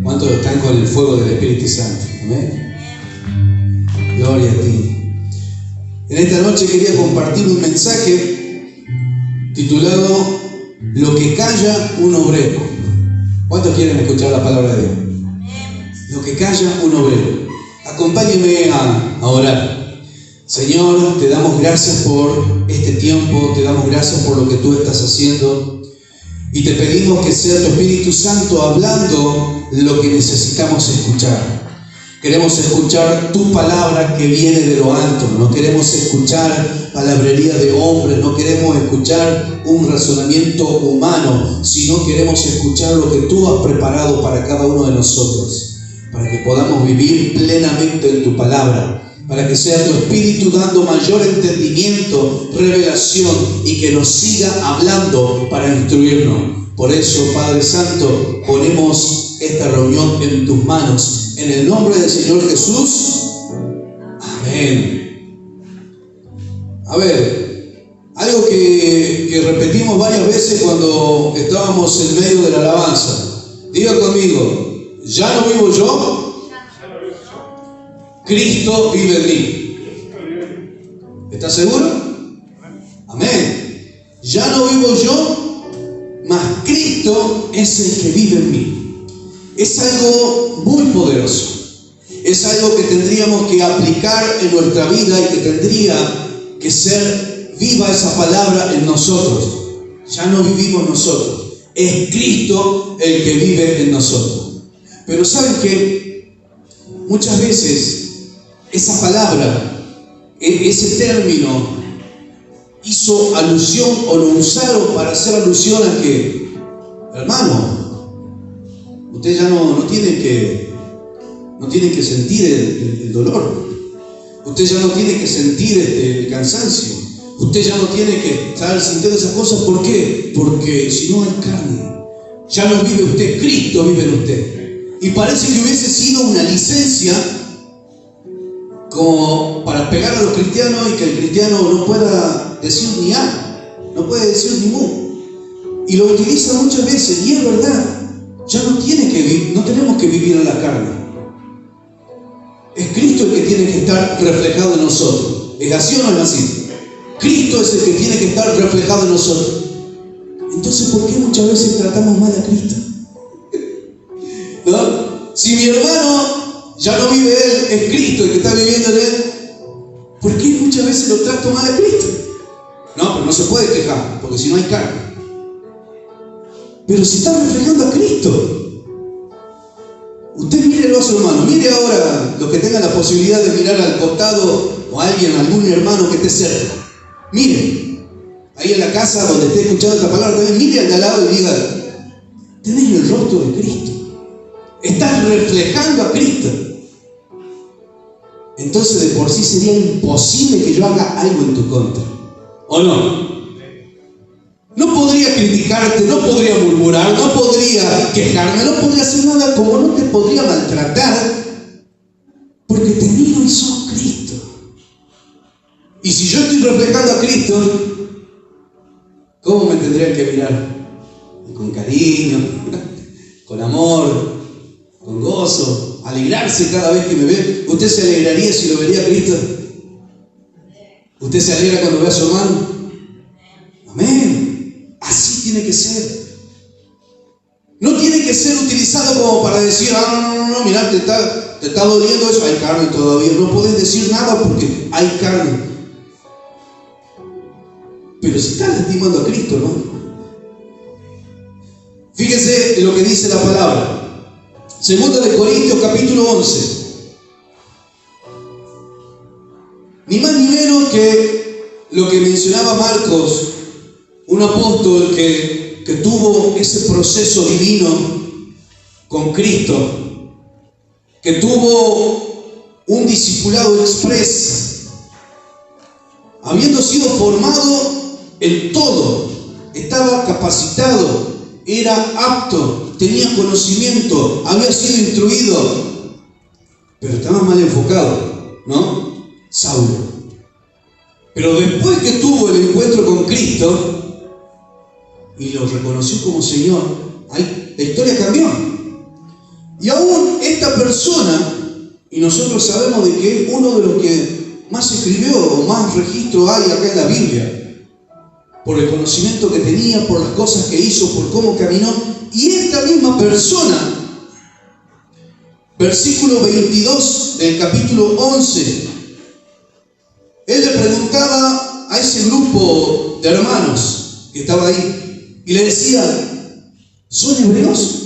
¿Cuántos están con el fuego del Espíritu Santo? ¿Amén? Gloria a ti. En esta noche quería compartir un mensaje titulado Lo que calla un obrero. ¿Cuántos quieren escuchar la palabra de Dios? Lo que calla un obrero. Acompáñenme a orar. Señor, te damos gracias por este tiempo, te damos gracias por lo que tú estás haciendo y te pedimos que sea tu Espíritu Santo hablando lo que necesitamos escuchar. Queremos escuchar tu palabra que viene de lo alto, no queremos escuchar palabrería de hombres, no queremos escuchar un razonamiento humano, sino queremos escuchar lo que tú has preparado para cada uno de nosotros, para que podamos vivir plenamente en tu palabra, para que sea tu Espíritu dando mayor entendimiento, revelación y que nos siga hablando para instruirnos. Por eso, Padre Santo, ponemos esta reunión en tus manos, en el nombre del Señor Jesús. Amén. A ver, algo que repetimos varias veces cuando estábamos en medio de la alabanza. Diga conmigo, ya no vivo yo, Cristo vive en mí. ¿Estás seguro? Amén. Ya no vivo yo, mas Cristo es el que vive en mí. Es algo muy poderoso. Es algo que tendríamos que aplicar en nuestra vida y que tendría que ser viva esa palabra en nosotros. Ya no vivimos nosotros. Es Cristo el que vive en nosotros. Pero ¿saben qué? Muchas veces esa palabra, ese término, hizo alusión o lo usaron para hacer alusión a que, hermano, usted ya no tiene que sentir el dolor. Usted ya no tiene que sentir el cansancio. Usted ya no tiene que estar sintiendo esas cosas. ¿Por qué? Porque si no hay carne, ya no vive usted, Cristo vive en usted. Y parece que hubiese sido una licencia como para pegar a los cristianos y que el cristiano no pueda decir ni a, no puede decir ni mu. Y lo utiliza muchas veces, y es verdad, ya no tenemos que vivir en la carne. Es Cristo el que tiene que estar reflejado en nosotros. ¿Es así o no es así? Cristo es el que tiene que estar reflejado en nosotros. Entonces, ¿por qué muchas veces tratamos mal a Cristo? ¿No? Si mi hermano ya no vive él, es Cristo el que está viviendo en él, ¿por qué muchas veces lo trato mal a Cristo? No, pero no se puede quejar, porque si no hay carne. Pero si está reflejando a Cristo, usted mírelo a su hermano, mire ahora los que tengan la posibilidad de mirar al costado o a alguien, algún hermano que esté cerca. Mire, ahí en la casa donde esté escuchando esta palabra, también mire al de al lado y diga, tenés el rostro de Cristo. Estás reflejando a Cristo. Entonces de por sí sería imposible que yo haga algo en tu contra. ¿O no? No podría criticarte, no podría murmurar, no podría quejarme, no podría hacer nada, como no te podría maltratar, porque te miro y sos Cristo. Y si yo estoy reflejando a Cristo, ¿cómo me tendrían que mirar? Con cariño, con amor, con gozo, alegrarse cada vez que me ve. ¿Usted se alegraría si lo vería a Cristo? ¿Usted se alegra cuando ve a su hermano? Amén. Así tiene que ser. No tiene que ser utilizado como para decir, no, mirá, te está doliendo eso, hay carne todavía. No puedes decir nada porque hay carne. Pero si estás lastimando a Cristo, ¿no? Fíjense lo que dice la palabra. Segunda de Corintios capítulo 11. Ni más ni menos que lo que mencionaba Marcos, un apóstol que tuvo ese proceso divino con Cristo, que tuvo un discipulado express, habiendo sido formado en todo, estaba capacitado, era apto, tenía conocimiento, había sido instruido, pero estaba mal enfocado, ¿no? Saulo. Pero después que tuvo el encuentro con Cristo y lo reconoció como Señor, la historia cambió. Y aún esta persona, y nosotros sabemos de que es uno de los que más escribió o más registro hay acá en la Biblia, por el conocimiento que tenía, por las cosas que hizo, por cómo caminó. Y esta misma persona, versículo 22 del capítulo 11, él le preguntaba a ese grupo de hermanos que estaba ahí, y le decía, ¿son hebreos?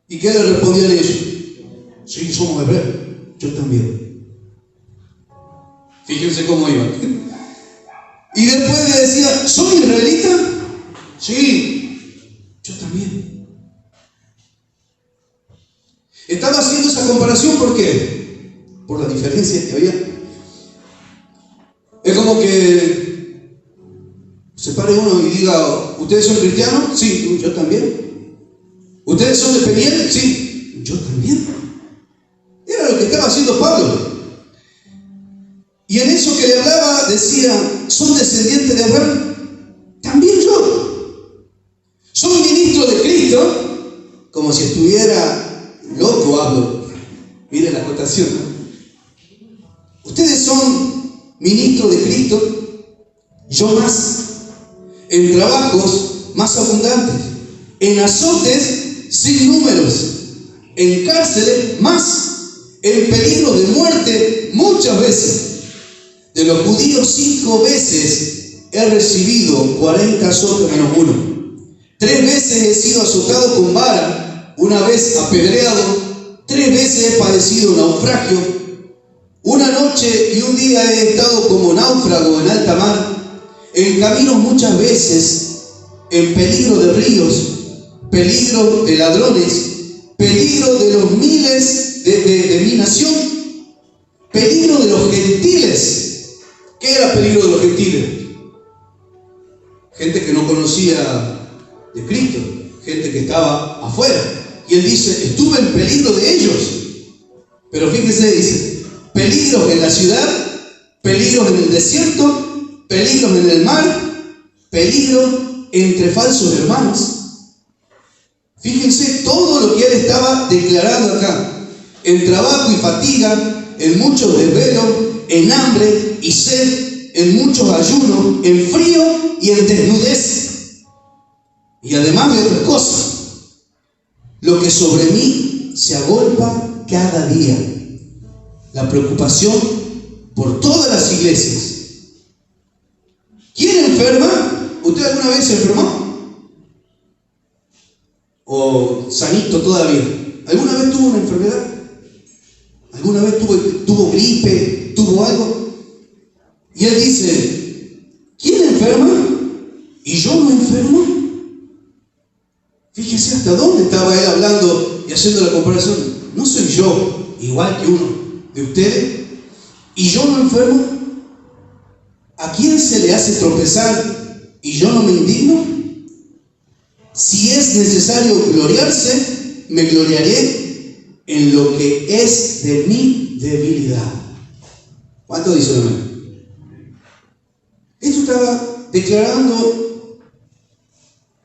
¿Y qué le respondían ellos? Sí, somos hebreos, yo también. Fíjense cómo iban. Y después le decía, ¿son israelitas? Sí, yo también. Estaba haciendo esa comparación, ¿por qué? Por las diferencias que había. Es como que se pare uno y diga, ¿ustedes son cristianos? Sí, yo también. ¿Ustedes son de Peniel? Sí, yo también. Era lo que estaba haciendo Pablo. Y en eso que le hablaba decía, ¿son descendientes de Abraham? También yo. ¿Son ministros de Cristo? Como si estuviera loco, hablo. Miren la acotación, ¿no? Ustedes son ministros de Cristo, yo más. En trabajos más abundantes, en azotes sin números, en cárceles más, en peligro de muerte muchas veces. De los judíos 5 veces he recibido 40 azotes menos 1. 3 veces he sido azotado con vara, 1 vez apedreado, 3 veces he padecido naufragio. 1 noche y 1 día he estado como náufrago en alta mar, en caminos muchas veces, en peligro de ríos, peligro de ladrones, peligro de los miles de mi nación, peligro de los gentiles. ¿Qué era peligro de los gentiles? Gente que no conocía de Cristo, gente que estaba afuera. Y él dice, estuve en peligro de ellos. Pero fíjense, dice, peligros en la ciudad, peligros en el desierto, peligros en el mar, peligro entre falsos hermanos. Fíjense todo lo que él estaba declarando acá. En trabajo y fatiga, en muchos desvelos, en hambre y sed, en muchos ayunos, en frío y en desnudez. Y además de otras cosas, lo que sobre mí se agolpa cada día, la preocupación por todas las iglesias. ¿Quién enferma? ¿Usted alguna vez se enfermó? ¿O sanito todavía? ¿Alguna vez tuvo una enfermedad? ¿Alguna vez tuvo gripe? ¿Tuvo algo? Y él dice, ¿quién enferma? ¿Y yo no enfermo? Fíjese hasta dónde estaba él hablando y haciendo la comparación. ¿No soy yo igual que uno de ustedes? ¿Y yo no enfermo? ¿A quién se le hace tropezar y yo no me indigno? Si es necesario gloriarse, me gloriaré en lo que es de mi debilidad. ¿Cuánto dice el amén? Esto estaba declarando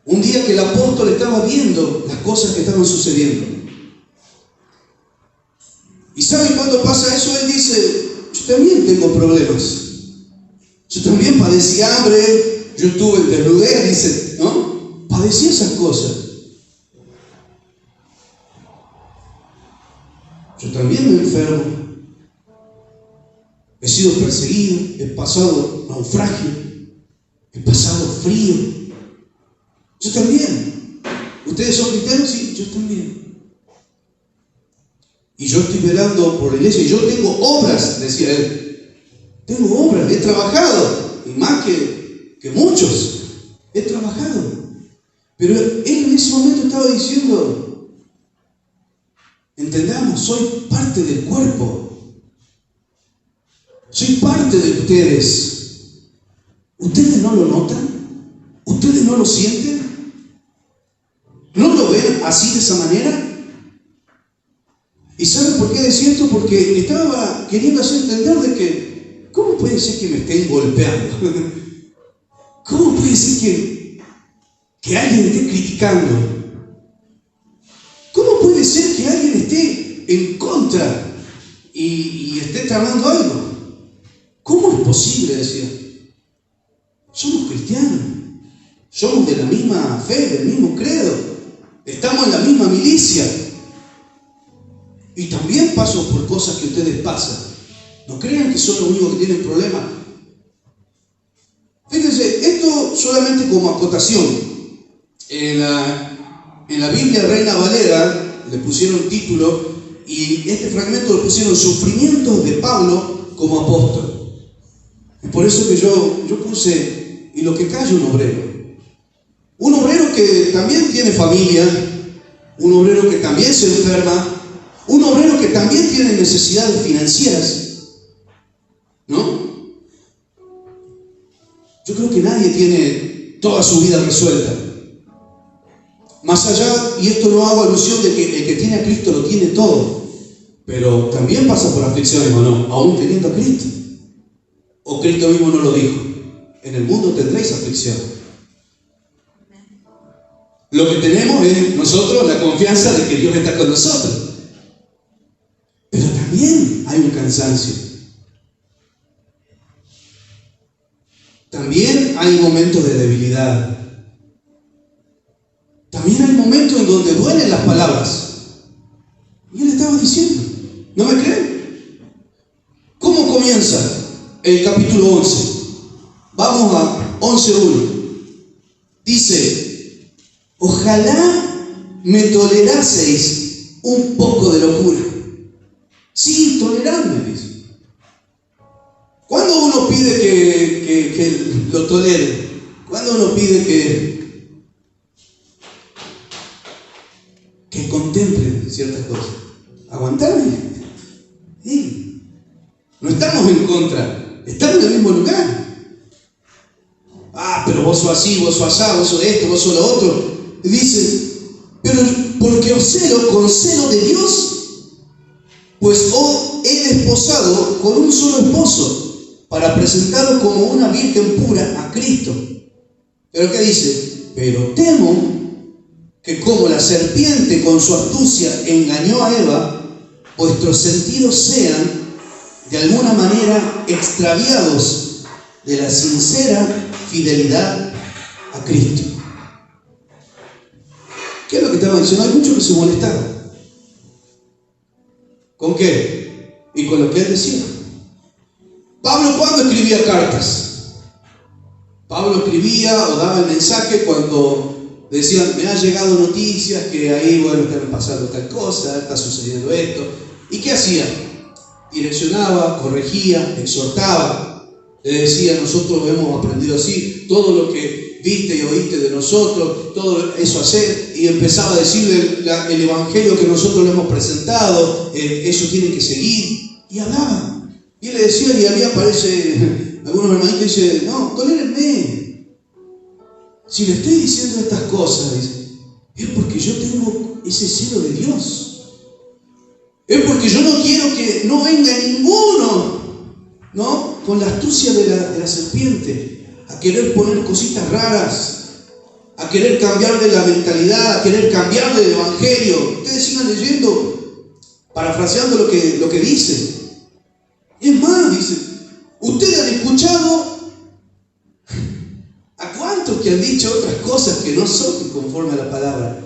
un día que el apóstol estaba viendo las cosas que estaban sucediendo. ¿Y saben cuándo pasa eso? Él dice, yo también tengo problemas. Yo también padecí hambre, yo estuve en desnudez, dice, ¿no? Padecí esas cosas. Yo también me enfermo. He sido perseguido, he pasado naufragio, he pasado frío. Yo también. ¿Ustedes son cristianos? Sí, yo también. Y yo estoy velando por la iglesia y yo tengo obras, decía él. Tengo obras, he trabajado, y más que muchos, he trabajado. Pero él en ese momento estaba diciendo, entendamos, soy parte del cuerpo. Soy parte de ustedes. ¿Ustedes no lo notan? ¿Ustedes no lo sienten? ¿No lo ven así de esa manera? ¿Y saben por qué decía esto? Porque estaba queriendo hacer entender de que ¿cómo puede ser que me estén golpeando? ¿Cómo puede ser que alguien esté criticando? puede ser que alguien esté en contra y esté tramando algo. ¿Cómo es posible? Decía. Somos cristianos, somos de la misma fe, del mismo credo, estamos en la misma milicia. Y también paso por cosas que ustedes pasan. No crean que son los únicos que tienen problemas. Fíjense, esto solamente como acotación. En la Biblia Reina Valera le pusieron título y este fragmento lo pusieron Sufrimientos de Pablo como apóstol. Y por eso que yo puse, y lo que calla un obrero. Un obrero que también tiene familia, un obrero que también se enferma, un obrero que también tiene necesidades financieras, ¿no? Yo creo que nadie tiene toda su vida resuelta. Más allá, y esto no hago alusión de que el que tiene a Cristo lo tiene todo, pero también pasa por aflicciones, ¿o no? Aún teniendo a Cristo. O Cristo mismo no lo dijo. En el mundo tendréis aflicción. Lo que tenemos es nosotros la confianza de que Dios está con nosotros. Pero también hay un cansancio. También hay momentos de debilidad. También hay momentos en donde duelen las palabras. Y él estaba diciendo, ¿no me creen? ¿Cómo comienza el capítulo 11? Vamos a 11:1. Dice, ojalá me toleraseis un poco de locura. Sí, toleradme, dice. ¿Cuándo uno pide que lo tolere? ¿Cuándo uno pide que contemplen ciertas cosas? Aguantarme. Sí. No estamos en contra, estamos en el mismo lugar. Pero vos sos así, vos sos asá, vos sos esto, vos sos lo otro. Y dice, pero porque os celo con celo de Dios, pues he desposado con un solo esposo, para presentaros como una virgen pura a Cristo. Pero ¿qué dice? Pero temo que como la serpiente con su astucia engañó a Eva, vuestros sentidos sean de alguna manera extraviados de la sincera fidelidad a Cristo. ¿Qué es lo que estaba diciendo? Hay muchos que se molestaron. ¿Con qué? Y con lo que él decía. Pablo, ¿cuándo escribía cartas? Pablo escribía o daba el mensaje cuando decían, me han llegado noticias que ahí, bueno, están pasando tal cosa, está sucediendo esto. ¿Y qué hacía? Direccionaba, corregía, exhortaba. Le decía, nosotros hemos aprendido así, todo lo que viste y oíste de nosotros, todo eso hacer, y empezaba a decirle el evangelio que nosotros le hemos presentado, eso tiene que seguir, y hablaba. Y él le decía, y a mí aparece, algunos hermanitos dicen, no, tolérenme. Si le estoy diciendo estas cosas, dice, es porque yo tengo ese celo de Dios. Es porque yo no quiero que no venga ninguno, ¿no? Con la astucia de la serpiente, a querer poner cositas raras, a querer cambiar de la mentalidad, a querer cambiar del evangelio. Ustedes sigan leyendo, parafraseando lo que dice. Y es más, dice, ustedes han escuchado a cuántos que han dicho otras cosas que no son conforme a la palabra,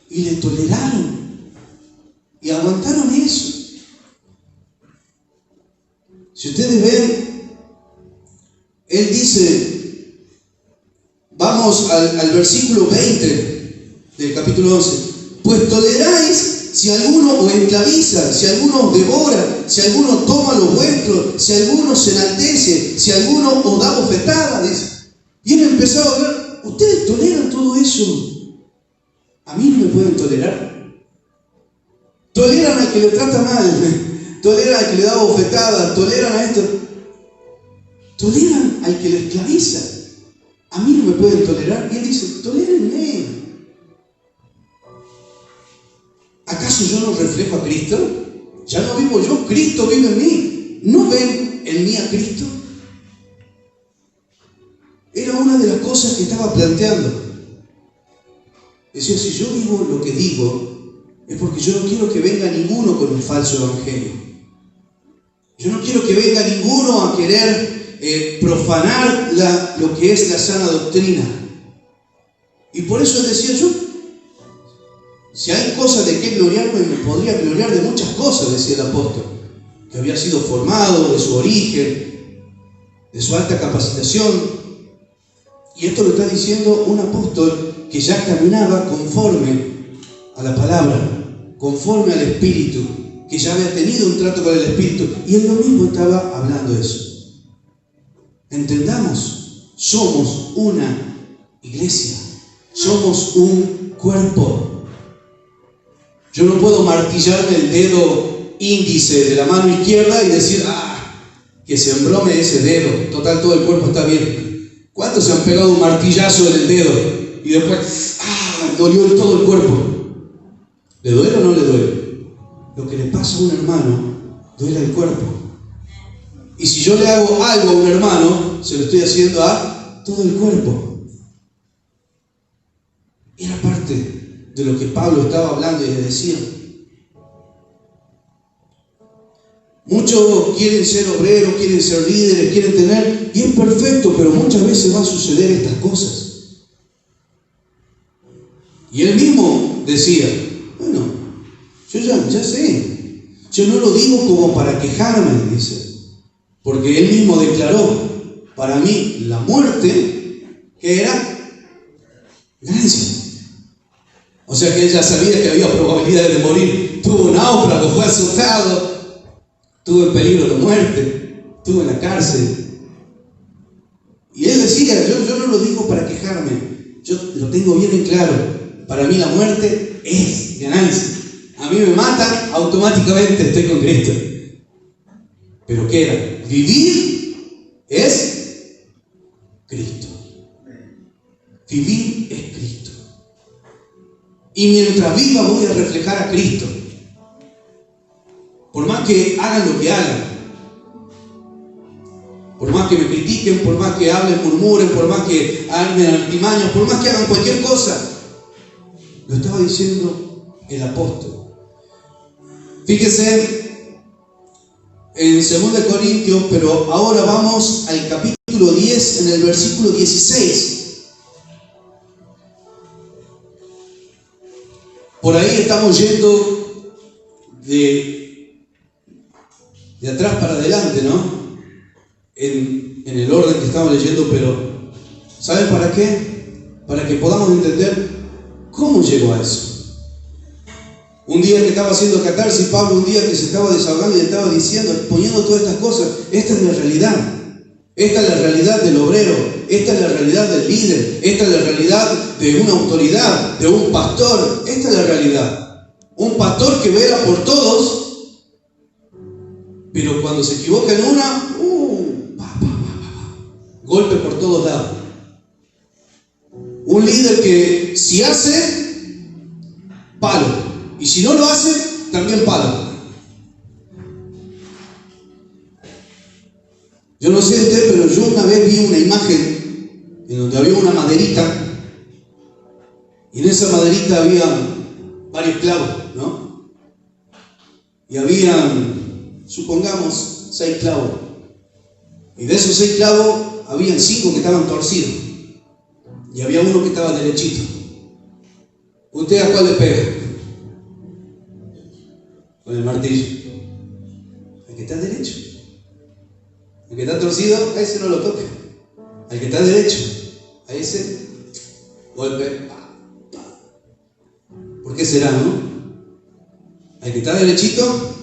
y le toleraron y aguantaron eso. Si ustedes ven, él dice, vamos al versículo 20 del capítulo 11, pues toleráis si alguno os esclaviza, si alguno os devora, si alguno toma lo vuestro, si alguno se enaltece, si alguno os da bofetada, dice. Y él empezaba a hablar, ustedes toleran todo eso, a mí no me pueden tolerar. Toleran al que le trata mal, toleran al que le da bofetada, toleran a esto, toleran al que le esclaviza, a mí no me pueden tolerar. Y él dice, tolérenme. ¿Acaso yo no reflejo a Cristo? Ya no vivo yo, Cristo vive en mí. ¿No ven en mí a Cristo? Era una de las cosas que estaba planteando. Decía, si yo vivo lo que digo, es porque yo no quiero que venga ninguno con un falso evangelio. Yo no quiero que venga ninguno a querer profanar lo que es la sana doctrina. Y por eso él decía, yo, si hay cosas de qué gloriarme, me podría gloriar de muchas cosas, decía el apóstol, que había sido formado, de su origen, de su alta capacitación. Y esto lo está diciendo un apóstol que ya caminaba conforme a la palabra, conforme al Espíritu, que ya había tenido un trato con el Espíritu. Y él lo mismo estaba hablando de eso. Entendamos, somos una iglesia, somos un cuerpo. Yo no puedo martillarme el dedo índice de la mano izquierda y decir, que se embrome ese dedo, total todo el cuerpo está bien. ¿Cuántos se han pegado un martillazo en el dedo y después, dolió todo el cuerpo? ¿Le duele o no le duele? Lo que le pasa a un hermano duele al cuerpo. Y si yo le hago algo a un hermano, se lo estoy haciendo a todo el cuerpo. Era parte de lo que Pablo estaba hablando y le decía. Muchos quieren ser obreros, quieren ser líderes, quieren tener, y es perfecto, pero muchas veces va a suceder estas cosas. Y él mismo decía, bueno, yo ya sé, yo no lo digo como para quejarme, dice, porque él mismo declaró, para mí la muerte, ¿qué era? Ganancia. O sea que él ya sabía que había probabilidades de morir. Tuvo un náufrago, fue azotado, estuvo en peligro de muerte, estuvo en la cárcel. Y él decía, yo no lo digo para quejarme, yo lo tengo bien en claro. Para mí la muerte es ganancia. A mí me matan, automáticamente estoy con Cristo. ¿Pero qué era? Vivir es Cristo. Vivir es Cristo. Y mientras viva voy a reflejar a Cristo. Por más que hagan lo que hagan, por más que me critiquen, por más que hablen, murmuren, por más que armen artimañas, por más que hagan cualquier cosa, lo estaba diciendo el apóstol. Fíjese en 2 Corintios, pero ahora vamos al capítulo 10, en el versículo 16. Por ahí estamos yendo de atrás para adelante, ¿no? En el orden que estamos leyendo, pero ¿saben para qué? Para que podamos entender cómo llegó a eso. Un día que estaba haciendo catarsis, Pablo, un día que se estaba desahogando y estaba diciendo, exponiendo todas estas cosas, esta es la realidad. Esta es la realidad del obrero, esta es la realidad del líder, esta es la realidad de una autoridad, de un pastor, esta es la realidad. Un pastor que vela por todos, pero cuando se equivoca en una, golpe por todos lados. Un líder que si hace, palo, y si no lo hace, también palo. Yo no sé usted, pero yo una vez vi una imagen en donde había una maderita y en esa maderita había varios clavos, ¿no? Y habían, supongamos, 6 clavos. Y de esos 6 clavos habían 5 que estaban torcidos y había uno que estaba derechito. ¿Usted a cuál le pega? Con el martillo. El que está derecho. El que está torcido, a ese no lo toca. Al que está derecho, a ese golpe. ¿Por qué será, no? Al que está derechito,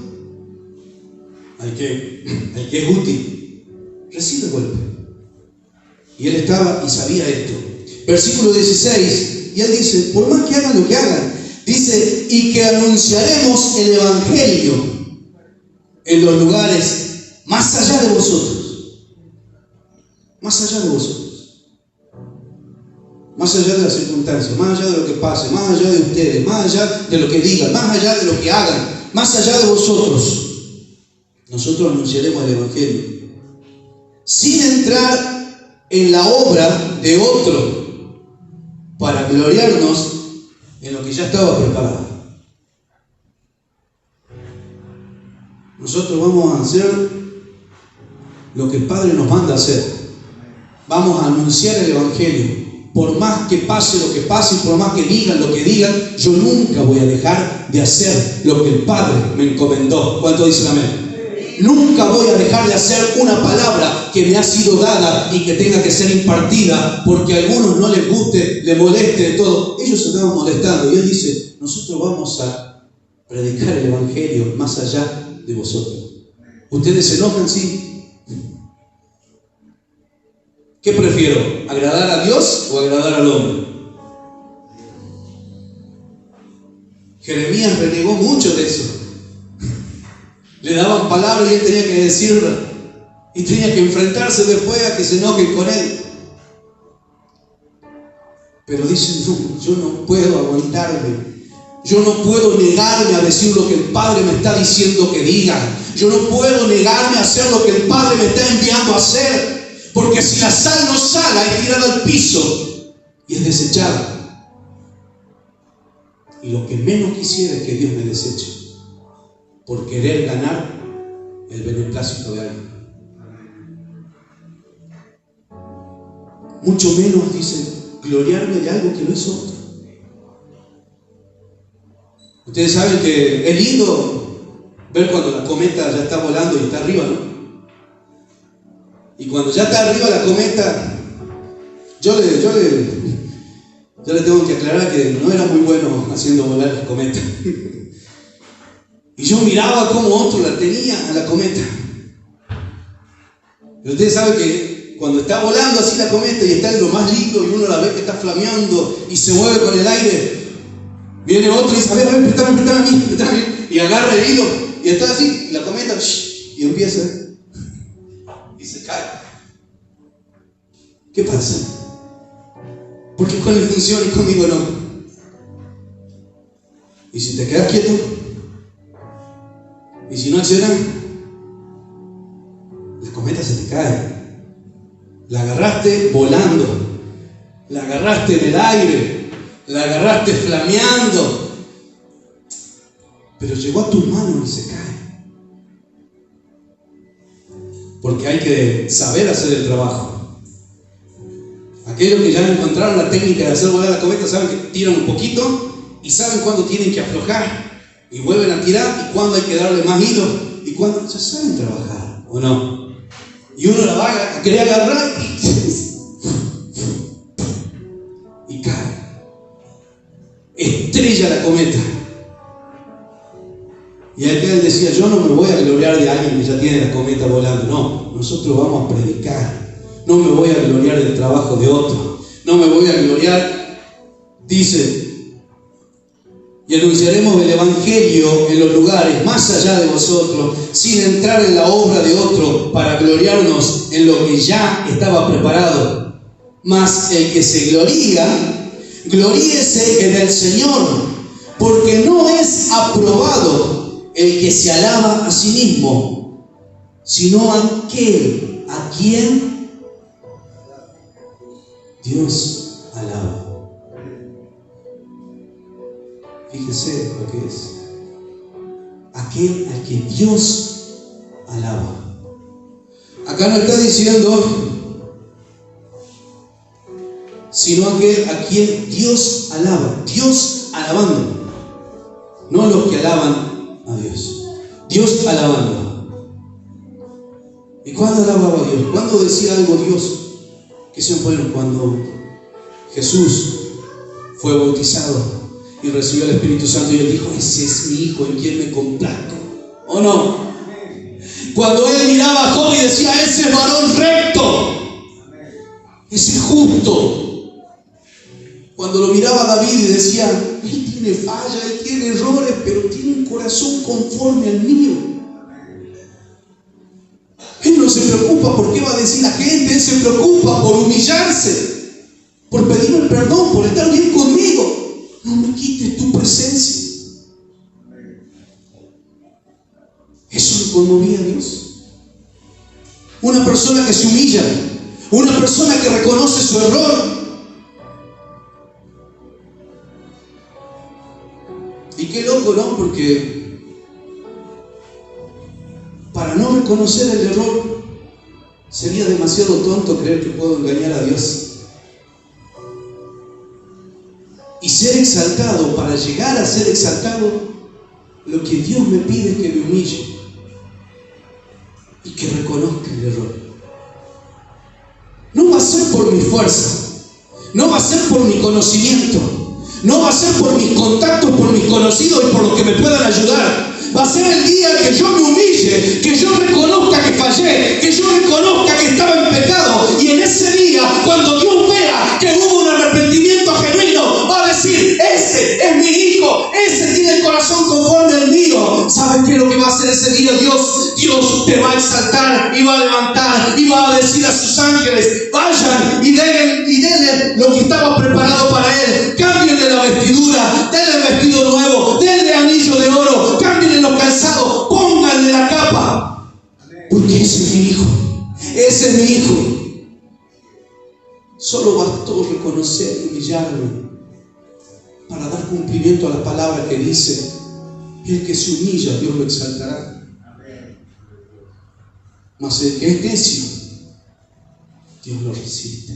al que es útil, recibe golpe. Y él estaba y sabía esto. Versículo 16, y él dice, por más que hagan lo que hagan, dice, y que anunciaremos el Evangelio en los lugares más allá de vosotros, más allá de vosotros, más allá de las circunstancias, más allá de lo que pase, más allá de ustedes, más allá de lo que digan, más allá de lo que hagan, más allá de vosotros, nosotros anunciaremos el Evangelio, sin entrar en la obra de otro, para gloriarnos en lo que ya estaba preparado. Nosotros vamos a hacer lo que el Padre nos manda a hacer. Vamos a anunciar el Evangelio. Por más que pase lo que pase y por más que digan lo que digan, yo nunca voy a dejar de hacer lo que el Padre me encomendó. ¿Cuánto dicen amén? Nunca voy a dejar de hacer una palabra que me ha sido dada y que tenga que ser impartida porque a algunos no les guste, les moleste, de todo. Ellos se estaban molestando y Él dice, nosotros vamos a predicar el Evangelio más allá de vosotros. ¿Ustedes se enojan? Sí. ¿Qué prefiero? ¿Agradar a Dios o agradar al hombre? Jeremías renegó mucho de eso. Le daban palabras y él tenía que decirlas. Y tenía que enfrentarse después a que se enojen con él. Pero dicen, no, yo no puedo aguantarme. Yo no puedo negarme a decir lo que el Padre me está diciendo que diga. Yo no puedo negarme a hacer lo que el Padre me está enviando a hacer. Porque si la sal no sala, es tirada al piso y es desechada. Y lo que menos quisiera es que Dios me deseche por querer ganar el beneplácito de alguien. Mucho menos, dice, gloriarme de algo que no es otro. Ustedes saben que es lindo ver cuando la cometa ya está volando y está arriba, ¿no? Y cuando ya está arriba la cometa, yo le tengo que aclarar que no era muy bueno haciendo volar la cometa. Y yo miraba cómo otro la tenía a la cometa. Y ustedes saben que cuando está volando así la cometa y está en lo más lindo y uno la ve que está flameando y se mueve con el aire, viene otro y dice, a ver, préstame a mí, y agarra el hilo y está así, y la cometa, y empieza. Y se cae. ¿Qué pasa? ¿Por qué con él funciona y conmigo no? ¿Y si te quedas quieto? ¿Y si no accionas? La cometa se te cae. La agarraste volando. La agarraste en el aire. La agarraste flameando. Pero llegó a tus manos y se cae. Porque hay que saber hacer el trabajo. Aquellos que ya encontraron la técnica de hacer volar la cometa saben que tiran un poquito y saben cuándo tienen que aflojar y vuelven a tirar y cuándo hay que darle más hilo y cuándo ya saben trabajar, ¿o no? Y uno la va a querer agarrar y cae, estrella la cometa. Y aquel decía, yo no me voy a gloriar de alguien que ya tiene la cometa volando. No, nosotros vamos a predicar. No me voy a gloriar del trabajo de otro. No me voy a gloriar, dice, y anunciaremos el Evangelio en los lugares más allá de vosotros, sin entrar en la obra de otro, para gloriarnos en lo que ya estaba preparado. Mas el que se gloría, gloríese en el Señor, porque no es aprobado el que se alaba a sí mismo, sino aquel a quien Dios alaba. Fíjese lo que es. Aquel al que Dios alaba. Acá no está diciendo, sino aquel a quien Dios alaba. Dios alabando. No los que alaban a Dios. Dios alabando. ¿Y cuándo alababa a Dios? ¿Cuándo decía algo Dios? Que se fueron cuando Jesús fue bautizado y recibió el Espíritu Santo y él dijo, ese es mi hijo en quien me complazco. ¿O no? Cuando él miraba a Job y decía, ese es varón recto, ese es justo. Cuando lo miraba a David y decía, él tiene fallas, él tiene errores, pero tiene un corazón conforme al mío. Él no se preocupa por qué va a decir la gente, él se preocupa por humillarse, por pedirme perdón, por estar bien conmigo. No me quites tu presencia. Eso le conmovía a Dios. Una persona que se humilla, una persona que reconoce su error. Y qué loco, ¿no? Porque reconocer el error, sería demasiado tonto creer que puedo engañar a Dios. Y ser exaltado, para llegar a ser exaltado, lo que Dios me pide es que me humille y que reconozca el error. No va a ser por mi fuerza, no va a ser por mi conocimiento, no va a ser por mis contactos, por mis conocidos y por los que me puedan ayudar. Va a ser el día que yo me humille, que yo reconozca que fallé, que yo reconozca que estaba en pecado. Y en ese día, cuando Dios vea que hubo un arrepentimiento genuino, va a decir: ese es mi hijo, ese tiene el corazón conforme al mío. ¿Sabes qué es lo que va a hacer ese día Dios? Dios te va a exaltar y va a levantar y va a decir a sus ángeles: vayan y denle lo que estaba preparado para él. Cámbienle la vestidura, denle vestido nuevo, denle anillo de oro, cámbienle los calzados, pónganle la capa. Porque ese es mi hijo, ese es mi hijo. Solo bastó reconocer y humillarme para dar cumplimiento a la palabra que dice: el que se humilla, Dios lo exaltará. Mas el que es necio, Dios lo resiste.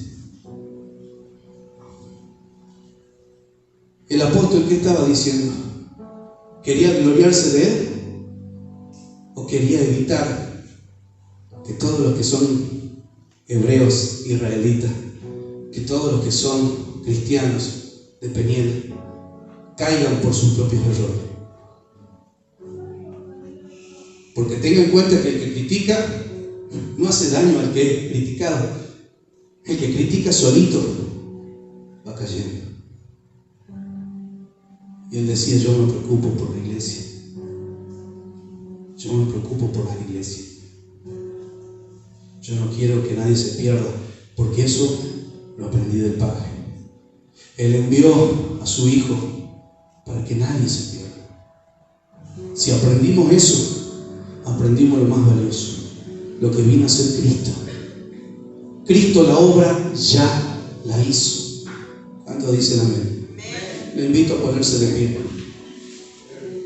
El apóstol, ¿qué estaba diciendo? ¿Quería gloriarse de él? ¿O quería evitar que todos los que son hebreos, israelitas, que todos los que son cristianos de Peniel caigan por sus propios errores? Porque tenga en cuenta que el que critica no hace daño al que es criticado. El que critica solito va cayendo. Y él decía: yo me preocupo por la iglesia. Yo me preocupo por la iglesia. Yo no quiero que nadie se pierda, porque eso lo aprendí del Padre. Él envió a su Hijo para que nadie se pierda. Si aprendimos eso, aprendimos lo más valioso, lo que vino a ser Cristo. Cristo la obra ya la hizo. ¿Cuántos dicen amén? Le invito a ponerse de pie.